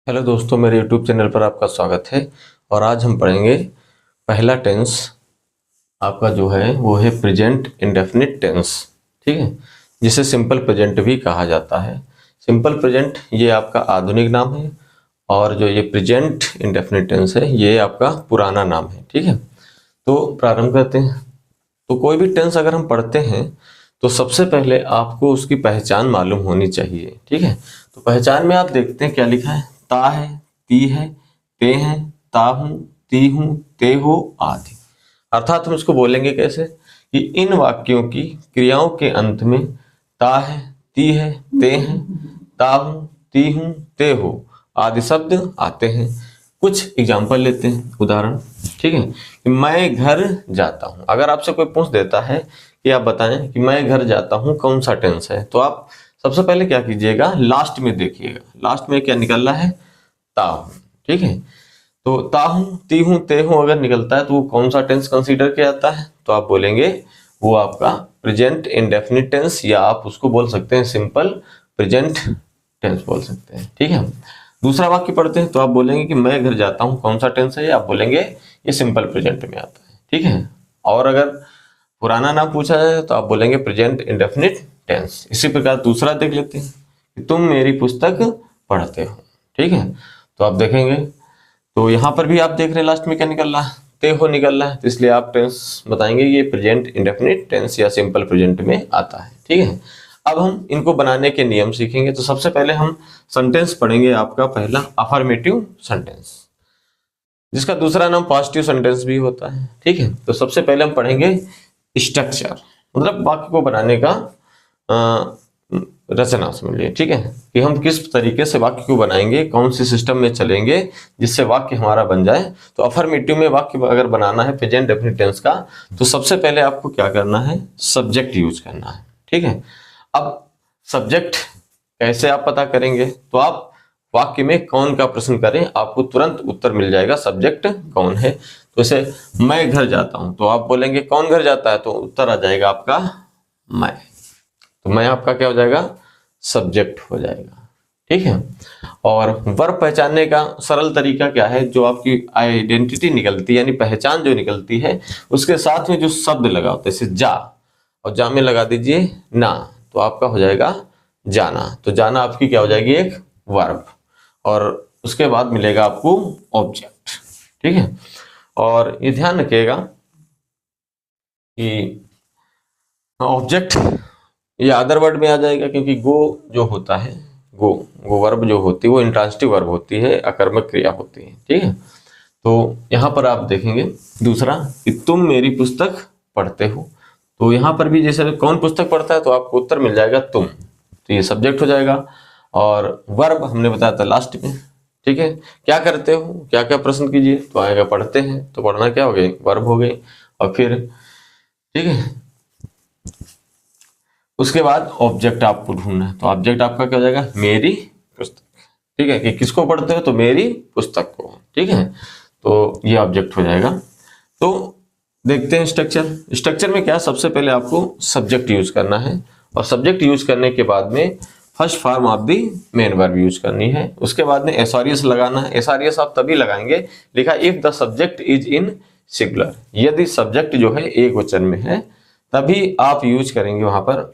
Hello दोस्तों, मेरे YouTube channel पर आपका स्वागत है। और आज हम पढ़ेंगे पहला टेंस आपका जो है वो है प्रेजेंट इंडेफिनिट टेंस। ठीक है, जिसे सिंपल प्रेजेंट भी कहा जाता है। सिंपल प्रेजेंट ये आपका आधुनिक नाम है और जो ये प्रेजेंट इंडेफिनिट टेंस है ये आपका पुराना नाम है। ठीक है, तो प्रारंभ करते हैं। तो कोई भी टेंस अगर हम पढ़ते हैं तो सबसे पहले आपको उसकी पहचान मालूम होनी चाहिए। ठीक है, तो पहचान में आप देखते हैं क्या लिखा है। ता है, ती है, ते हैं, ता हूं, ती हूं, ते हो आदि। अर्थात हम इसको बोलेंगे कैसे कि इन वाक्यों की क्रियाओं के अंत में ता है, ती है, ते हैं, ता हूं, ती हूं, ते हो आदि शब्द आते हैं। कुछ एग्जाम्पल लेते हैं, उदाहरण। ठीक है, कि मैं घर जाता हूं। अगर आपसे कोई पूछ देता है कि आप बताएं कि मैं घर जाता हूं कौन सा टेंस है, तो आप सबसे पहले क्या कीजिएगा, लास्ट में देखिएगा। लास्ट में क्या निकल रहा है, ता हूं। ठीक है, तो ता हूं, ती हूं, ते हूं अगर निकलता है तो वो कौन सा टेंस कंसीडर किया जाता है, तो आप बोलेंगे वो आपका प्रेजेंट इंडेफिनिट टेंस, या आप उसको बोल सकते हैं सिंपल प्रेजेंट टेंस बोल सकते हैं। ठीक है, दूसरा वाक्य पढ़ते हैं तो आप बोलेंगे कि मैं घर जाता हूं कौन सा टेंस है, आप बोलेंगे ये सिंपल प्रेजेंट में आता है। ठीक है, और अगर पुराना नाम पूछा जाए तो आप बोलेंगे प्रेजेंट इंडेफिनिट टेंस। इसी प्रकार दूसरा देख लेते हैं कि तुम मेरी पुस्तक पढ़ते हो। ठीक है, तो आप देखेंगे तो यहां पर भी आप देख रहे हैं लास्ट में क्या निकल रहा है, ते हो निकल रहा है। तो इसलिए आप टेंस बताएंगे ये प्रेजेंट इंडेफिनिट टेंस या सिंपल प्रेजेंट में आता है। ठीक है, अब हम इनको बनाने के नियम सीखेंगे। तो सबसे पहले हम सेंटेंस पढ़ेंगे। आपका पहला अफर्मेटिव सेंटेंस, जिसका दूसरा नाम पॉजिटिव सेंटेंस भी होता है। ठीक है, तो सबसे पहले हम पढ़ेंगे स्ट्रक्चर, मतलब वाक्य को बनाने का रचना समझिए। ठीक है, कि हम किस तरीके से वाक्य को बनाएंगे, कौन सी सिस्टम में चलेंगे जिससे वाक्य हमारा बन जाए। तो अफर्मेटिव में वाक्य अगर बनाना है प्रेजेंट डेफिनिट टेंस का, तो सबसे पहले आपको क्या करना है, सब्जेक्ट यूज करना है। ठीक है, अब सब्जेक्ट कैसे आप पता करेंगे, तो आप वाक्य में कौन का प्रश्न करें, आपको तुरंत उत्तर मिल जाएगा सब्जेक्ट कौन है। तो जैसे मैं घर जाता हूं तो आप बोलेंगे कौन घर जाता है, तो उत्तर आ जाएगा आपका मैं। तो मैं आपका क्या हो जाएगा, सब्जेक्ट हो जाएगा। ठीक है, और वर्ब पहचानने का सरल तरीका क्या है, जो आपकी आइडेंटिटी निकलती है यानी पहचान जो निकलती है, उसके साथ में जो शब्द लगा होता है, जैसे जा, और जा में लगा दीजिए ना, तो आपका हो जाएगा जाना। तो जाना आपकी क्या हो जाएगी, एक वर्ब, और उसके बाद मिलेगा आपको ऑब्जेक्ट। ठीक है, और ये ध्यान रखिएगा कि ऑब्जेक्ट ये अदर वर्ड में आ जाएगा, क्योंकि गो जो होता है, गो गो वर्ब जो होती है वो इंट्रांसिटिव वर्ब होती है, अकर्मक क्रिया होती है। ठीक है, तो यहाँ पर आप देखेंगे दूसरा कि तुम मेरी पुस्तक पढ़ते हो। तो यहाँ पर भी जैसे कौन पुस्तक पढ़ता है, तो आपको उत्तर मिल जाएगा तुम, तो ये सब्जेक्ट हो जाएगा। और वर्ब हमने बताया था लास्ट में। ठीक है, क्या करते हो, क्या क्या प्रश्न कीजिए, तो आएगा पढ़ते हैं, तो पढ़ना क्या हो गई, वर्ब हो गई। और फिर ठीक है, उसके बाद ऑब्जेक्ट आपको ढूंढना है, तो ऑब्जेक्ट आपका क्या हो जाएगा, मेरी पुस्तक। ठीक है, कि किसको पढ़ते हो, तो मेरी पुस्तक को। ठीक है, तो ये ऑब्जेक्ट हो जाएगा। तो देखते हैं स्ट्रक्चर। स्ट्रक्चर में क्या, सबसे पहले आपको सब्जेक्ट यूज करना है, और सब्जेक्ट यूज करने के बाद में first form of the main verb use करनी है। उसके बाद में एसआरएस लगाना है। एसआरएस आप तभी लगाएंगे, लिखा if the subject is in singular, यदि सब्जेक्ट जो है एक वचन में है तभी आप यूज करेंगे वहां पर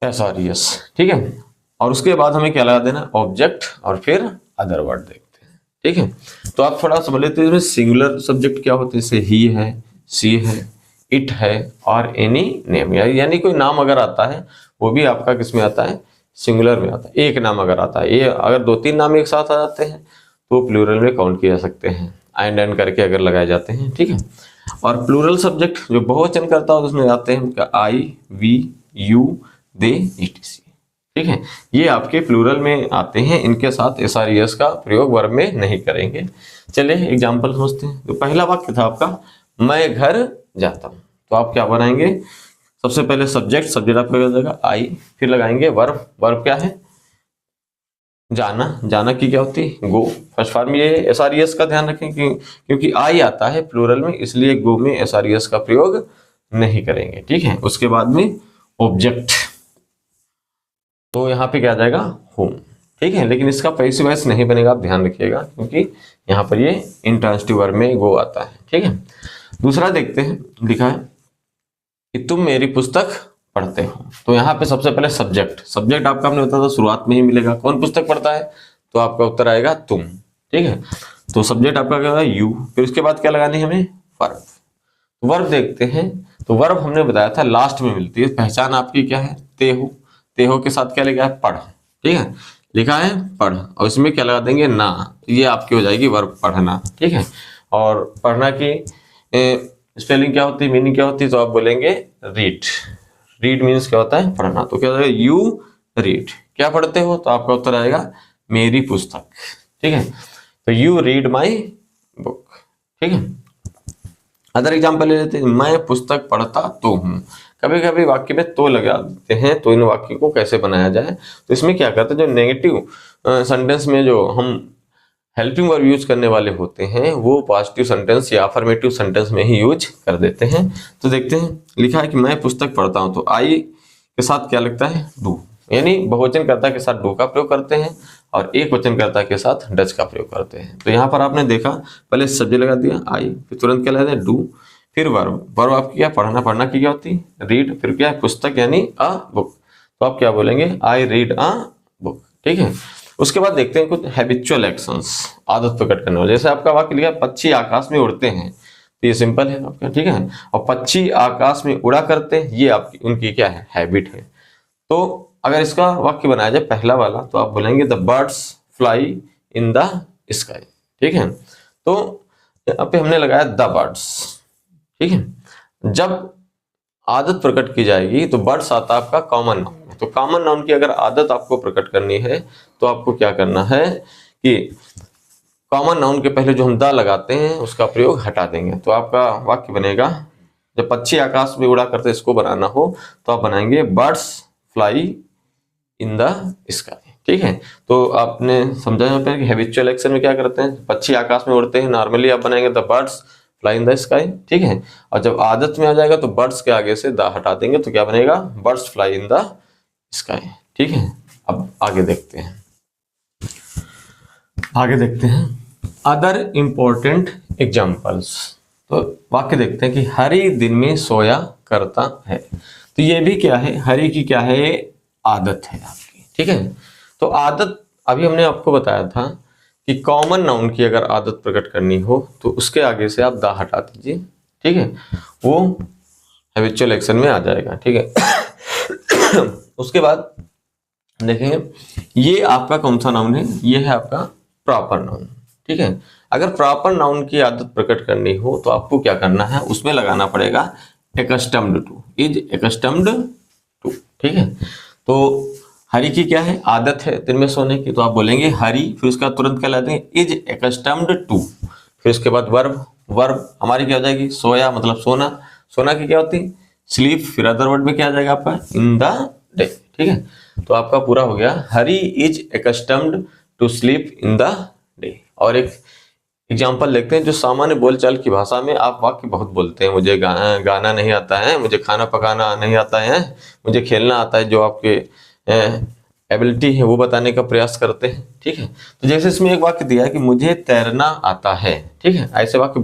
एसआरएस। ठीक है, और उसके बाद हमें क्या लगा देना, ऑब्जेक्ट, और फिर अदर वर्ड देखते हैं। ठीक है, तो आप थोड़ा समझ लेते हैं सिंगुलर सब्जेक्ट क्या होते हैं, जैसे ही है, सी है, इट है, और एनी नेम, यानी कोई नाम अगर आता है वो भी आपका किस में आता है, सिंगुलर में आता है। एक नाम अगर आता है, ये अगर दो तीन नाम एक साथ आ जाते हैं तो प्लूरल में काउंट किए जा सकते हैं, एंड करके अगर लगाए जाते हैं। ठीक है, और प्लूरल सब्जेक्ट जो बहुवचन करता है उसमें आते हैं आई, वी, यू, दे, ईटीसी। ठीक है, ये आपके प्लूरल में आते हैं, इनके साथ एसआरएस का प्रयोग वर्ब में नहीं करेंगे। चलिए एग्जांपल समझते हैं। तो पहला वाक्य था आपका मैं घर जाता हूं, तो आप क्या बनाएंगे, सबसे पहले सब्जेक्ट, सब्जेक्ट आपका क्या हो जाएगा आई, फिर लगाएंगे वर्ब, वर्ब क्या है, जाना, जाना की क्या होती है, गो। फर्स्ट फॉर्म ये एसआरएस का ध्यान रखें कि क्योंकि आई आता है प्लूरल में, इसलिए गो में एसआरएस का प्रयोग नहीं करेंगे। ठीक है, उसके बाद में ऑब्जेक्ट, तो यहाँ पे क्या आ जाएगा होम। ठीक है, लेकिन इसका पैसिव वॉइस नहीं बनेगा, आप ध्यान रखिएगा, क्योंकि यहाँ पर ये इंट्रांसिटिव वर्ब में गो आता है। ठीक है, दूसरा देखते हैं, लिखा है कि तुम मेरी पुस्तक पढ़ते हो। तो यहाँ पे सबसे पहले सब्जेक्ट आपका हमने बताया था शुरुआत में ही मिलेगा। कौन पुस्तक पढ़ता है, तो आपका उत्तर आएगा तुम। ठीक है, तो सब्जेक्ट आपका क्या होगा, यू। फिर उसके बाद क्या लगानी है हमें, वर्ब। वर्ब देखते हैं, तो वर्ब हमने बताया था लास्ट में मिलती है। पहचान आपकी क्या है, ते हो के साथ क्या लिखा है, पढ़। ठीक है, लिखा है पढ़, और इसमें क्या लगा देंगे, ना। ये आपकी हो जाएगी वर्ब पढ़ना। ठीक है, और पढ़ना की स्पेलिंग क्या होती है, मीनिंग क्या होती है, तो आप बोलेंगे रीड मीन्स क्या होता है, पढ़ना। तो क्या होगा, यू रीड, क्या पढ़ते हो, तो आपका उत्तर आएगा मेरी पुस्तक। ठीक है, तो यू रीड माई बुक। ठीक है, अदर एग्जाम्पल ले लेते हैं, मैं पुस्तक पढ़ता तो हूँ। कभी कभी वाक्य में तो लगा देते हैं, तो इन वाक्य को कैसे बनाया जाए, तो इसमें क्या करते हैं, जो नेगेटिव सेंटेंस में जो हम हेल्पिंग वर्ब यूज करने वाले होते हैं, वो पॉजिटिव सेंटेंस या अफर्मेटिव सेंटेंस में ही यूज कर देते हैं। तो देखते हैं, लिखा है कि मैं पुस्तक पढ़ता हूँ, तो आई के साथ क्या लगता है, डू, यानी बहुवचनकर्ता के साथ डू का प्रयोग करते हैं और एक वचनकर्ता के साथ डज का प्रयोग करते हैं। तो यहाँ पर आपने देखा, पहले सब्जेक्ट लगा दिया आई, फिर तुरंत क्या लगा दिया, डू, फिर वर्ब आपकी क्या, पढ़ना की क्या होती, रीड, फिर क्या है, पुस्तक यानी अ बुक। तो आप क्या बोलेंगे, आई रीड अ बुक। ठीक है, उसके बाद देखते हैं कुछ हैबिचुअल एक्शंस, आदत प्रकट करने वाले। जैसे आपका वाक्य लिखा, पक्षी आकाश में उड़ते हैं, तो ये सिंपल है आपका। ठीक है, और पक्षी आकाश में उड़ा करते हैं, ये आपकी उनकी क्या है, हैबिट है। तो अगर इसका वाक्य बनाया जाए पहला वाला, तो आप बोलेंगे the birds fly in the sky. ठीक है, तो यहाँ पे हमने लगाया द बर्ड्स। ठीक है, जब आदत प्रकट की जाएगी तो बर्ड्स आता है आपका कॉमन नाउन। तो कॉमन नाउन की अगर आदत आपको प्रकट करनी है, तो आपको क्या करना है कि कॉमन नाउन के पहले जो हम द लगाते हैं उसका प्रयोग हटा देंगे। तो आपका वाक्य बनेगा, जब पक्षी आकाश में उड़ा करते इसको बनाना हो, तो आप बनाएंगे birds fly in the sky. ठीक है, तो आपने समझा यहाँ पे कि हैबिचुअल एक्शन में क्या करते हैं, पक्षी आकाश में उड़ते हैं, नॉर्मली आप बनाएंगे the birds fly in the sky. ठीक है, और जब आदत में आ जाएगा तो बर्ड्स के आगे से द हटा देंगे, तो क्या बनेगा, birds fly in the sky. ठीक है, अब आगे देखते हैं अदर इंपॉर्टेंट एग्जाम्पल्स। तो वाक्य देखते हैं कि हरी दिन में सोया करता है। तो ये भी क्या है, हरी की क्या है, आदत है आपकी। ठीक है, तो आदत अभी हमने आपको बताया था कि कॉमन नाउन की अगर आदत प्रकट करनी हो तो उसके आगे से आप दा हटा दीजिए। ठीक है, वो हैबिचुअल एक्शन में आ जाएगा। ठीक है, उसके बाद देखेंगे, ये आपका कौन सा नाउन है, ये है आपका प्रॉपर नाउन। ठीक है, अगर प्रॉपर नाउन की आदत प्रकट करनी हो तो आपको क्या करना है, उसमें लगाना पड़ेगा एक्स्टम्ड टू, इज एक्स्टम्ड टू। ठीक है, तो हरी की क्या है, आदत है दिन में सोने की, तो आप बोलेंगे हरी, फिर उसका तुरंत क्या लाते हैं, इज एक्स्टम्ड टू। फिर उसके बाद वर्ब हमारी क्या हो जाएगी, सोया मतलब सोना की क्या होती, स्लीप। फिर अदर वर्ड में क्या आ जाएगा आपका, इन द डे। ठीक है, तो आपका पूरा हो गया, Hari is accustomed to sleep in the day. और एक एग्जाम्पल देखते हैं, जो सामान्य बोलचाल की भाषा में आप वाक्य बहुत बोलते हैं, मुझे गाना नहीं आता है, मुझे खाना पकाना नहीं आता है, मुझे खेलना आता है, जो आपके एबिलिटी है वो बताने का प्रयास करते हैं। ठीक है, तो जैसे इसमें एक वाक्य दिया है कि मुझे तैरना आता है। ठीक है, ऐसे वाक्य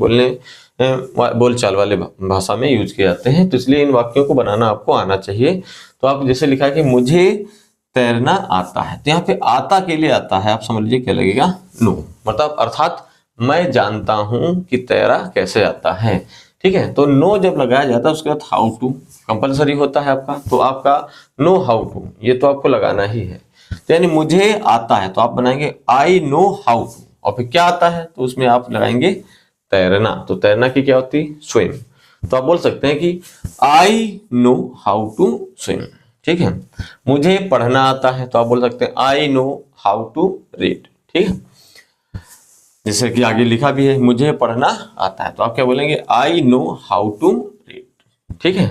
बोलचाल वाले भाषा में यूज किए जाते हैं, तो इसलिए इन वाक्यों को बनाना आपको आना चाहिए। तो आप जैसे लिखा है कि मुझे तैरना आता है, तो यहाँ पे आता के लिए आता है, आप समझ लीजिए क्या लगेगा, नो, मतलब अर्थात मैं जानता हूं कि तैरा कैसे आता है। ठीक है, तो नो जब लगाया जाता है उसके बाद हाउ टू कंपलसरी होता है आपका, तो आपका नो हाउ टू ये तो आपको लगाना ही है। तो यानी मुझे आता है, तो आप बनाएंगे आई नो हाउ टू, और फिर क्या आता है, तो उसमें आप लगाएंगे तैरना। तो तैरना की क्या होती, स्विम। तो आप बोल सकते हैं कि I know how to swim. ठीक है, मुझे पढ़ना आता है, तो आप बोल सकते हैं I know how to read. ठीक है, जैसे कि आगे लिखा भी है, मुझे पढ़ना आता है, तो आप क्या बोलेंगे, I know how to read. ठीक है,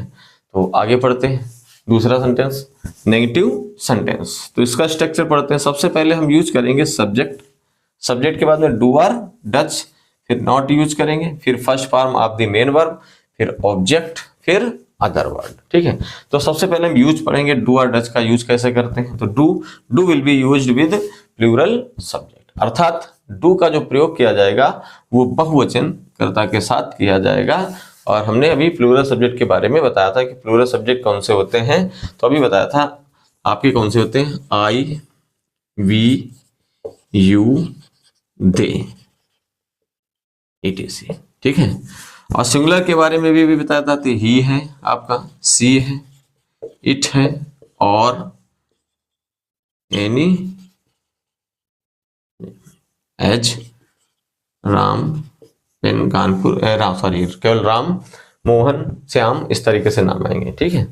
तो आगे पढ़ते हैं दूसरा सेंटेंस, नेगेटिव सेंटेंस। तो इसका स्ट्रक्चर पढ़ते हैं। सबसे पहले हम यूज करेंगे सब्जेक्ट के बाद में डूअर डच, फिर नॉट यूज करेंगे, फिर first form of the main verb, फिर ऑब्जेक्ट, फिर अदर वर्ड। ठीक है, तो सबसे पहले हम यूज पढ़ेंगे डू और डज का यूज कैसे करते हैं। तो do will be used with plural subject, अर्थात डू का जो प्रयोग किया जाएगा वो बहुवचन कर्ता के साथ किया जाएगा। और हमने अभी प्लूरल सब्जेक्ट के बारे में बताया था कि प्लूरल सब्जेक्ट कौन से होते हैं, तो अभी बताया था आपके कौन से होते हैं, आई, वी, यू, दे, etc। ठीक है, और सिंगुलर के बारे में भी बताया था, तो ही है आपका, सी है, इट है और any, age, Ram, pen, Kanpur, Ram sorry केवल राम, मोहन, श्याम, इस तरीके से नाम आएंगे। ठीक है,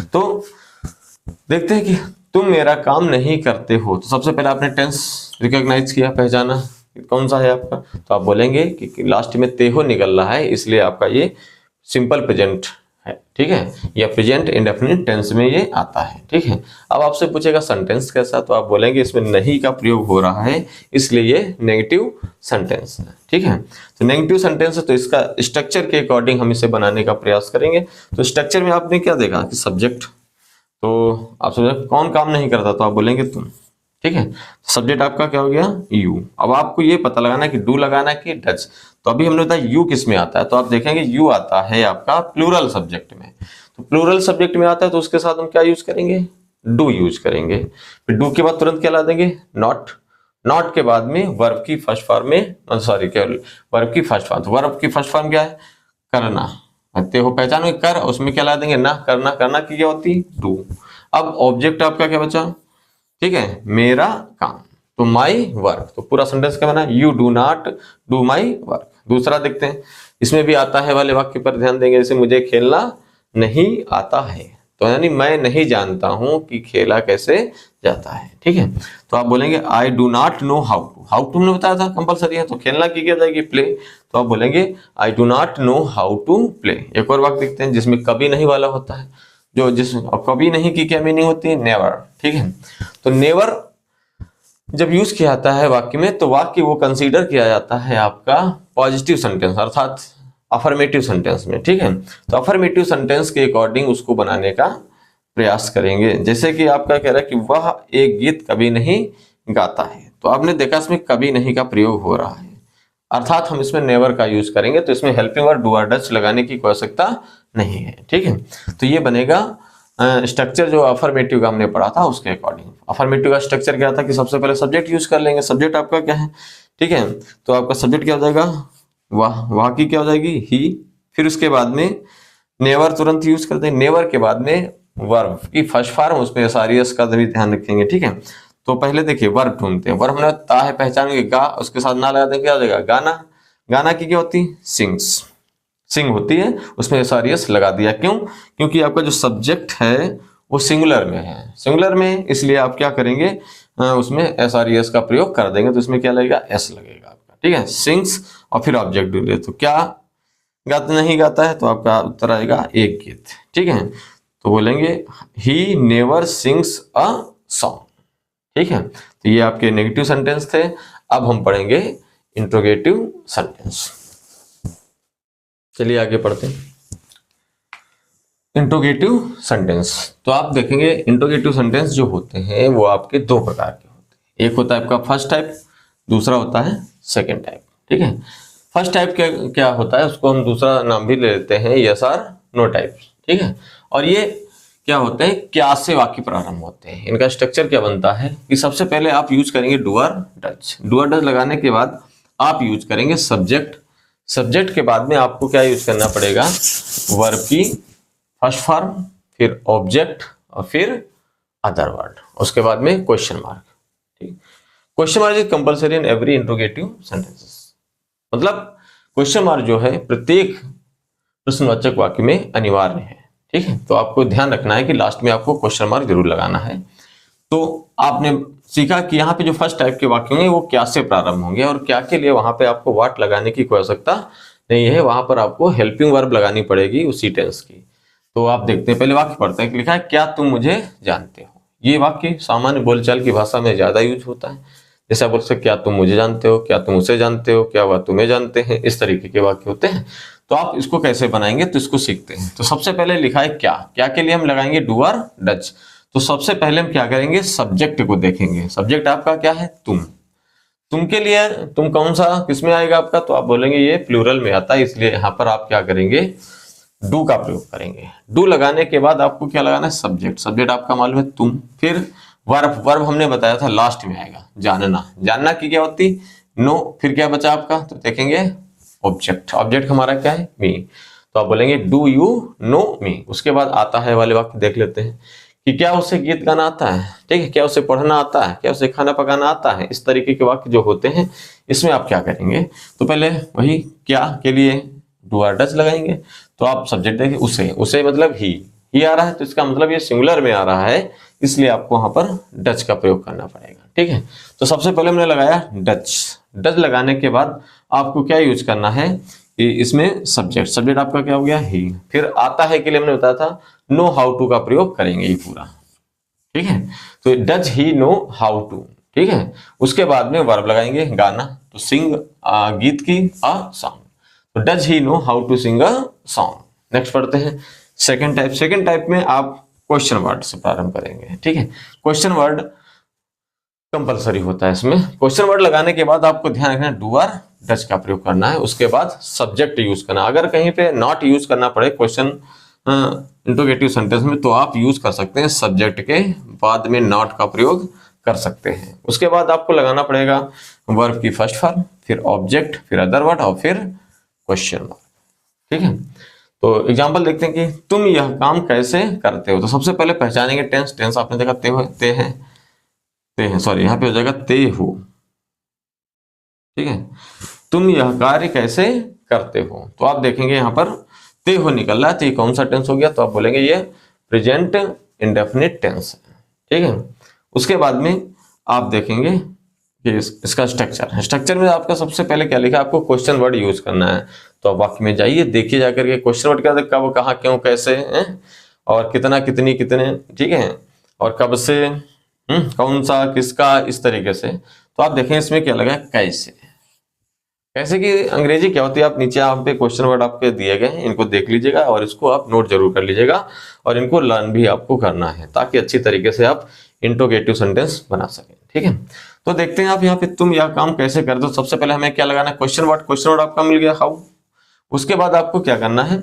तो देखते हैं कि तुम मेरा काम नहीं करते हो। तो सबसे पहले आपने टेंस रिकॉग्नाइज किया, पहचाना कौन सा है आपका, तो आप बोलेंगे कि लास्ट में ते हो निकल रहा है, इसलिए आपका ये सिंपल प्रेजेंट है। ठीक है, या प्रेजेंट इंडेफिनिट टेंस में ये आता है। ठीक है, अब आपसे पूछेगा सेंटेंस कैसा, तो आप बोलेंगे इसमें नहीं का प्रयोग हो रहा है, इसलिए ये नेगेटिव सेंटेंस है। ठीक है, तो नेगेटिव सेंटेंस है, तो इसका स्ट्रक्चर के अकॉर्डिंग हम इसे बनाने का प्रयास करेंगे। तो स्ट्रक्चर में आपने क्या देखा कि सब्जेक्ट, तो आप सोचें कौन काम नहीं करता, तो आप बोलेंगे तुम। ठीक है, सब्जेक्ट आपका क्या हो गया, यू। अब आपको ये पता लगाना है कि डू लगाना है कि डज। तो अभी हमने बताया यू किस में आता है, तो आप देखेंगे यू आता है आपका प्लूरल सब्जेक्ट में। तो प्लूरल सब्जेक्ट में आता है तो उसके साथ हम क्या यूज करेंगे, डू यूज करेंगे। फिर डू के बाद तुरंत क्या ला देंगे, नॉट। नॉट के बाद में वर्ब की फर्स्ट फॉर्म में, सॉरी केवल वर्ब की फर्स्ट फॉर्म। तो वर्ब की फर्स्ट फॉर्म क्या है, करना, कहते हो पहचानो कर, उसमें क्या ला देंगे ना, करना। करना की क्या होती, डू। अब ऑब्जेक्ट आपका क्या बचा, ठीक है, मेरा काम, तो माई वर्क। तो पूरा सेंटेंस क्या बना, you do not do my work. दूसरा देखते हैं, इसमें भी आता है वाले वाक्य पर ध्यान देंगे, जैसे मुझे खेलना नहीं आता है, तो यानी मैं नहीं जानता हूं कि खेला कैसे जाता है। ठीक है, तो आप बोलेंगे I do not know how to. How to हमने बताया था कंपलसरी है, तो खेलना की क्या जाएगी, प्ले। तो आप बोलेंगे I do not know how to play. एक और वाक्य देखते हैं जिसमें कभी नहीं वाला होता है, जो जिसमें कभी नहीं की क्या मीनिंग होती है, नेवर। ठीक है, तो नेवर जब यूज किया जाता है वाक्य में, तो वाक्य वो कंसीडर किया जाता है आपका पॉजिटिव सेंटेंस, अर्थात अफर्मेटिव सेंटेंस में। ठीक है, तो अफर्मेटिव सेंटेंस के अकॉर्डिंग उसको बनाने का प्रयास करेंगे। जैसे कि आपका कह रहा है कि वह एक गीत कभी नहीं गाता है, तो आपने देखा इसमें कभी नहीं का प्रयोग हो रहा है, अर्थात हम इसमें नेवर का यूज करेंगे, तो इसमें हेल्पिंग वर्ब डू और डज लगाने की कोई आवश्यकता नहीं है। ठीक है, तो ये बनेगा स्ट्रक्चर जो अफर्मेटिव का हमने पढ़ा था उसके अकॉर्डिंग। अफर्मेटिव का स्ट्रक्चर क्या था कि सबसे पहले सब्जेक्ट यूज कर लेंगे। सब्जेक्ट आपका क्या है, ठीक है, तो आपका सब्जेक्ट क्या हो जाएगा, वह की क्या हो जाएगी, ही। फिर उसके बाद में नेवर तुरंत यूज करते हैं। नेवर के बाद में वर्ब की फर्स्ट फॉर्म, उसमें एसआरईएस का भी ध्यान रखेंगे। ठीक है, तो पहले देखिए वर्ब ढूंढते हैं। वर्ब हमने ता है पहचानेंगे, गा, उसके साथ ना लगा देंगे क्या हो जाएगा, गाना। गाना की क्या होती, सिंग्स, सिंग होती है, उसमें एसआरईएस लगा दिया। क्यों, क्योंकि आपका जो सब्जेक्ट है वो सिंगुलर में है, सिंगुलर में, इसलिए आप क्या करेंगे, उसमें एसआरईएस का प्रयोग कर देंगे, तो इसमें क्या लगेगा, एस लगेगा आपका। ठीक है, सिंग्स, और फिर ऑब्जेक्ट ढूंढे, तो क्या गाता नहीं गाता है, तो आपका उत्तर आएगा एक गीत। ठीक है, तो बोलेंगे he never sings a song. ठीक है, तो ये आपके नेगेटिव सेंटेंस थे। अब हम पढ़ेंगे इंट्रोगेटिव सेंटेंस। चलिए आगे पढ़ते हैं इंट्रोगेटिव सेंटेंस। तो आप देखेंगे इंट्रोगेटिव सेंटेंस जो होते हैं वो आपके दो प्रकार के होते हैं। एक होता है आपका फर्स्ट टाइप, दूसरा होता है सेकंड टाइप। ठीक है, फर्स्ट टाइप क्या होता है, उसको हम दूसरा नाम भी ले लेते हैं यस और नो टाइप। ठीक है, और ये क्या होते हैं, क्या से वाक्य प्रारंभ होते हैं। इनका स्ट्रक्चर क्या बनता है कि सबसे पहले आप यूज करेंगे डू और डज। डू और डज लगाने के बाद आप यूज करेंगे सब्जेक्ट। सब्जेक्ट के बाद में आपको क्या यूज करना पड़ेगा, वर्ब की फर्स्ट फॉर्म, फिर ऑब्जेक्ट, और फिर अदर वर्ड, उसके बाद में क्वेश्चन मार्क। ठीक, question mark is compulsory in every interrogative sentences. मतलब क्वेश्चन मार्क जो है प्रत्येक प्रश्नवाचक वाक्य में अनिवार्य है। ठीक है, तो आपको ध्यान रखना है कि लास्ट में आपको क्वेश्चन मार्क जरूर लगाना है। तो आपने सीखा कि यहाँ पे जो फर्स्ट टाइप के वाक्य होंगे वो क्या से प्रारंभ होंगे, और क्या के लिए वहां पे आपको व्हाट लगाने की कोई आवश्यकता नहीं है, वहां पर आपको हेल्पिंग वर्ब लगानी पड़ेगी उसी टेंस की। तो आप देखते हैं, पहले वाक्य पढ़ते हैं कि लिखा है क्या तुम मुझे जानते हो। ये वाक्य सामान्य बोलचाल की भाषा में ज्यादा यूज होता है। जैसे आप बोल सकते क्या तुम मुझे जानते हो, क्या तुम उसे जानते हो, क्या वह तुम्हें जानते हैं, इस तरीके के वाक्य होते हैं। तो आप इसको कैसे बनाएंगे तो इसको सीखते हैं। तो सबसे पहले लिखा है क्या, क्या के लिए हम लगाएंगे डू और डज। तो सबसे पहले हम क्या करेंगे, सब्जेक्ट को देखेंगे। सब्जेक्ट आपका क्या है, तुम के लिए तुम कौन सा किस में आएगा आपका, तो आप बोलेंगे ये प्लूरल में आता है, इसलिए यहाँ पर आप क्या करेंगे, डू का प्रयोग करेंगे। डू लगाने के बाद आपको क्या लगाना है, सब्जेक्ट। सब्जेक्ट आपका मालूम है तुम, फिर वर्ब। वर्ब हमने बताया था लास्ट में आएगा, जानना। जानना की क्या होती, नो। फिर क्या बचा आपका, तो देखेंगे ऑब्जेक्ट। ऑब्जेक्ट हमारा क्या है, मी। तो आप बोलेंगे डू यू नो मी। उसके बाद आता है वाले वाक्य देख लेते हैं कि क्या उसे गीत गाना आता है, ठीक है, क्या उसे पढ़ना आता है, क्या उसे खाना पकाना आता है। इस तरीके के वाक्य जो होते हैं इसमें आप क्या करेंगे, तो पहले वही क्या के लिए डू और डज लगाएंगे। तो आप सब्जेक्ट देखिए, उसे मतलब ही आ रहा है, तो इसका मतलब ये सिंगुलर में आ रहा है, इसलिए आपको वहां पर डज का प्रयोग करना पड़ेगा, ठीक है। तो सबसे पहले हमने लगाया डज। डज लगाने के बाद आपको क्या यूज करना है कि इसमें सब्जेक्ट। सब्जेक्ट आपका क्या हो गया, ही। फिर आता है के लिए हमने बताया था नो हाउ टू का प्रयोग करेंगे ये पूरा, ठीक है। तो does he know how to, ठीक है। उसके बाद में वर्ब लगाएंगे, गाना। तो सिंग, गीत की, अ सॉन्ग। तो does he know how to sing a song. Next पढ़ते हैं सेकंड टाइप। सेकंड टाइप में आप क्वेश्चन वर्ड से प्रारंभ करेंगे, ठीक है। क्वेश्चन वर्ड कंपलसरी होता है इसमें। क्वेश्चन वर्ड लगाने के बाद आपको ध्यान रखना है डू और डज का प्रयोग करना है। उसके बाद सब्जेक्ट यूज करना। अगर कहीं पे नॉट यूज करना पड़े क्वेश्चन इंटरोगेटिव सेंटेंस में, तो आप यूज कर सकते हैं सब्जेक्ट के बाद में नॉट का प्रयोग कर सकते हैं। उसके बाद आपको लगाना पड़ेगा वर्ब की फर्स्ट फॉर्म, फिर ऑब्जेक्ट, फिर अदर वर्ड और फिर क्वेश्चन मार्क, ठीक है। तो एग्जांपल देखते हैं कि तुम यह काम कैसे करते हो। तो सबसे पहले पहचानेंगे टेंस। टेंस आपने देखा ते हैं, सॉरी यहाँ पे हो जाएगा ते हो, ठीक है। तुम यह कार्य कैसे करते हो, तो आप देखेंगे यहाँ पर ते हो निकल रहा है, तो ये कौन सा टेंस हो गया, तो आप बोलेंगे ये प्रेजेंट इंडेफिनिट टेंस है, ठीक है। उसके बाद में आप देखेंगे कि इसका स्ट्रक्चर में आपका सबसे पहले क्या लिखा है, आपको क्वेश्चन वर्ड यूज करना है। तो आप वाक्य में जाइए, देखिए जाकर के क्वेश्चन वर्ड क्या, कब, कहाँ, क्यों, कैसे है, और कितना, कितनी, कितने, ठीक है, और कब से, कौन सा, किसका, इस तरीके से। तो आप देखें इसमें क्या लगा है, कैसे। कैसे की अंग्रेजी क्या होती है, आप नीचे यहाँ पे क्वेश्चन वर्ड आपके दिए गए हैं, इनको देख लीजिएगा और इसको आप नोट जरूर कर लीजिएगा, और इनको लर्न भी आपको करना है ताकि अच्छी तरीके से आप इंट्रोगेटिव सेंटेंस बना सकें, ठीक है। तो देखते हैं आप यहाँ पे तुम यह काम कैसे करते हो। सबसे पहले हमें क्या लगाना है, क्वेश्चन वर्ड। क्वेश्चन वर्ड आपका मिल गया हाउ। उसके बाद आपको क्या करना है,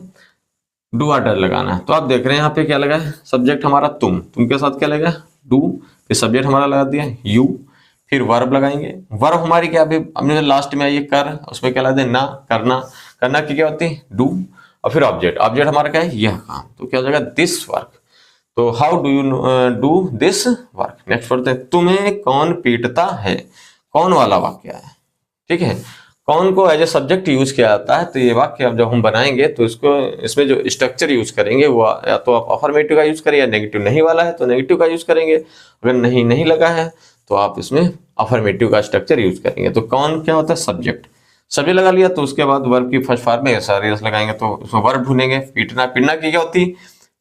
डू और डज लगाना है। तो आप देख रहे हैं यहाँ पे क्या लगा है, सब्जेक्ट हमारा तुम के साथ क्या लगा, डू। फिर सब्जेक्ट हमारा लगा दिया यू, फिर वर्ब लगाएंगे। वर्ब हमारी क्या, अभी हमने लास्ट में आई है कर, उसमें क्या लगा ना, करना की क्या होती है, डू। और फिर ऑब्जेक्ट हमारा क्या है, यह काम। तो क्या हो जाएगा, दिस वर्क। तो how do you do this work. Next पढ़ते हैं, तुम्हें कौन पीटता है। कौन वाला वाक्य है, ठीक है। कौन को एज ए सब्जेक्ट यूज किया जाता है। तो ये वाक्य अब जब हम बनाएंगे तो इसमें जो स्ट्रक्चर यूज करेंगे वो या तो आप अफर्मेटिव का यूज करें, या नेगेटिव नहीं वाला है तो नेगेटिव का यूज करेंगे। अगर नहीं लगा है तो आप इसमें अफर्मेटिव का स्ट्रक्चर यूज करेंगे। तो कौन क्या होता है, सब्जेक्ट लगा लिया। तो उसके बाद वर्ब की फर्स्ट फॉर्म में एस लगाएंगे, तो उसमें वर्ब ढूंढेंगे। पीटना की क्या होती,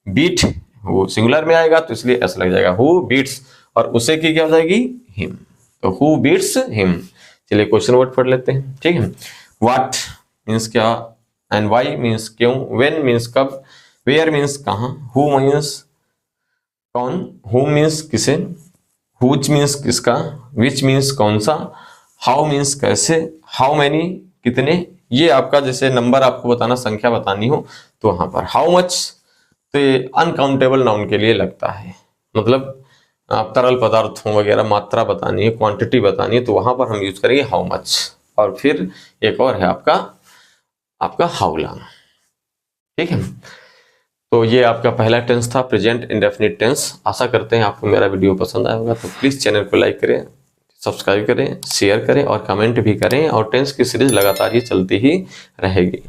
बीट, वो सिंगुलर में आएगा तो इसलिए एस लग जाएगा, हु बीट्स। और उसे की क्या हो जाएगी, हिम। तो हु बीट्स हिम। चलिए क्वेश्चन वर्ड पढ़ लेते हैं, ठीक है। व्हाट मीन्स क्या, एंड व्हाई मीन्स क्यों, व्हेन मीन्स कब, वेयर मीन्स कहाँ, हु मीन्स कौन, हु मीन्स किसे, हुच मीन्स किसका, विच मीन्स कौन सा, हाउ मीन्स कैसे, हाउ मैनी कितने। ये आपका जैसे नंबर आपको बताना, संख्या बतानी हो तो वहां पर हाउ मच, तो ये अनकाउंटेबल नाउन के लिए लगता है। मतलब आप तरल पदार्थों वगैरह मात्रा बतानी है, क्वांटिटी बतानी है, तो वहां पर हम यूज करेंगे हाउ मच। और फिर एक और है आपका हाउ लॉन्ग, ठीक है। तो ये आपका पहला टेंस था, प्रेजेंट इंडेफिनिट टेंस। आशा करते हैं आपको मेरा वीडियो पसंद आया होगा। तो प्लीज चैनल को लाइक करें, सब्सक्राइब करें, शेयर करें और कमेंट भी करें। और टेंस की सीरीज लगातार ये चलती ही रहेगी।